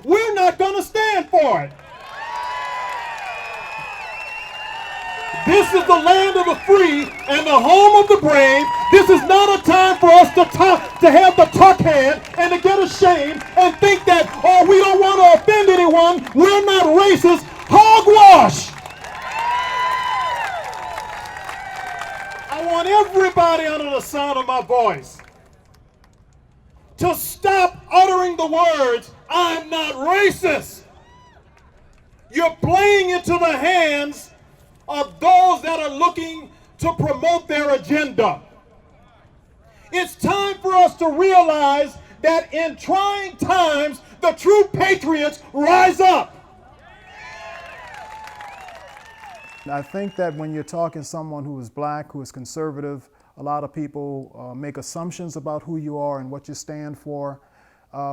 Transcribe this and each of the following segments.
We're not going to stand for it. This is the land of the free and the home of the brave. This is not a time for us to have the tuck head and to get ashamed and think that, oh, we don't want to offend anyone. We're not racist. Hogwash. I want everybody under the sound of my voice to stop uttering the words, I'm not racist. You're playing into the hands of those that are looking to promote their agenda. It's time for us to realize that in trying times, the true patriots rise up. I think that when you're talking to someone who is black, who is conservative, a lot of people make assumptions about who you are and what you stand for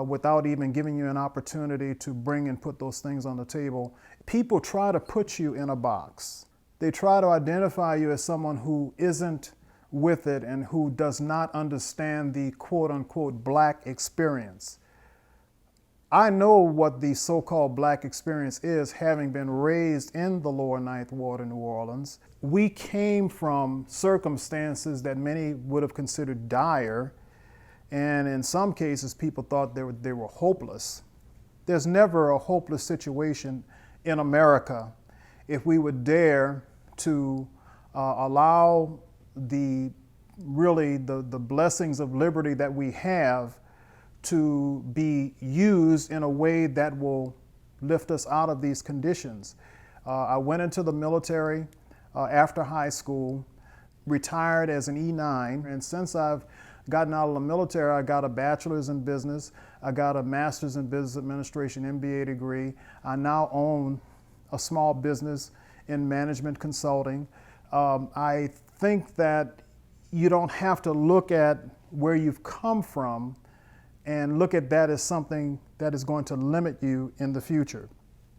without even giving you an opportunity to bring and put those things on the table. People try to put you in a box. They try to identify you as someone who isn't with it and who does not understand the quote-unquote black experience. I know what the so-called black experience is, having been raised in the lower Ninth Ward in New Orleans. We came from circumstances that many would have considered dire, and in some cases people thought they were hopeless. There's never a hopeless situation in America if we would dare to allow the blessings of liberty that we have to be used in a way that will lift us out of these conditions. I went into the military after high school, retired as an E9, and since I've gotten out of the military, I got a bachelor's in business, I got a master's in business administration, MBA degree. I now own a small business in management consulting. I think that you don't have to look at where you've come from and look at that as something that is going to limit you in the future.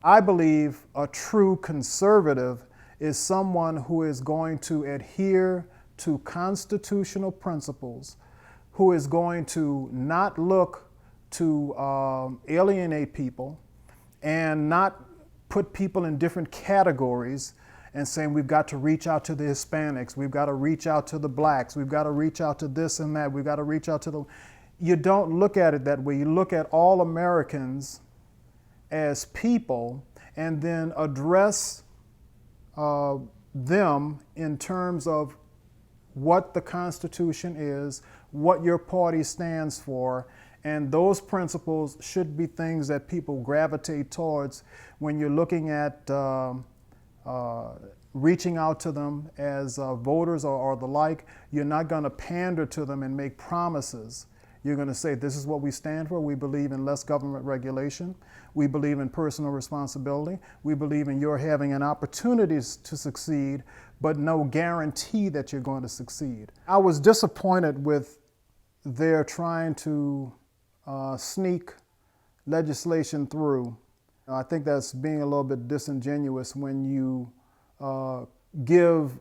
I believe a true conservative is someone who is going to adhere to constitutional principles, who is going to not look to alienate people and not put people in different categories and saying we've got to reach out to the Hispanics, we've got to reach out to the blacks, we've got to reach out to this and that, we've got to reach out to the... You don't look at it that way. You look at all Americans as people and then address them in terms of what the Constitution is, what your party stands for, and those principles should be things that people gravitate towards when you're looking at reaching out to them as voters or the like. You're not going to pander to them and make promises. You're going to say, this is what we stand for. We believe in less government regulation. We believe in personal responsibility. We believe in your having an opportunity to succeed, but no guarantee that you're going to succeed. I was disappointed with their trying to sneak legislation through. I think that's being a little bit disingenuous when you give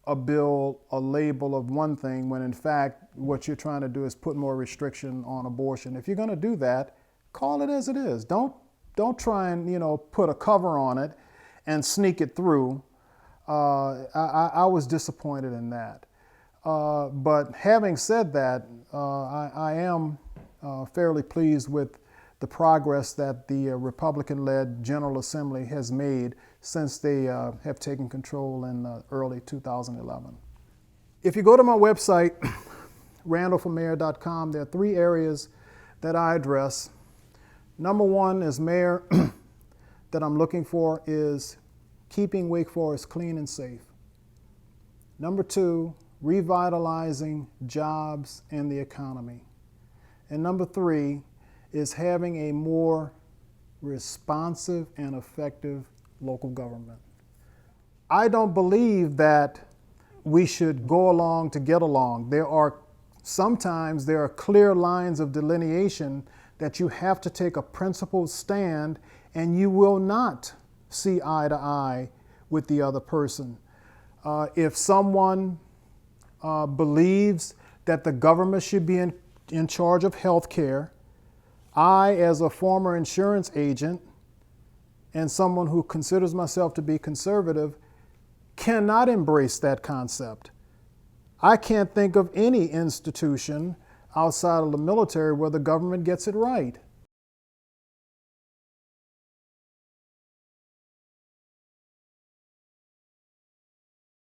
a bill a label of one thing when in fact what you're trying to do is put more restriction on abortion. If you're going to do that, call it as it is. Don't try and put a cover on it and sneak it through. I was disappointed in that. But having said that, I am fairly pleased with the progress that the Republican-led General Assembly has made since they have taken control in early 2011. If you go to my website, randallformayor.com, there are 3 areas that I address. Number 1 as mayor that I'm looking for is keeping Wake Forest clean and safe. Number 2, revitalizing jobs and the economy. And number 3 is having a more responsive and effective local government. I don't believe that we should go along to get along. Sometimes there are clear lines of delineation that you have to take a principled stand and you will not see eye to eye with the other person. If someone believes that the government should be in charge of health care, I, as a former insurance agent and someone who considers myself to be conservative, cannot embrace that concept. I can't think of any institution outside of the military where the government gets it right.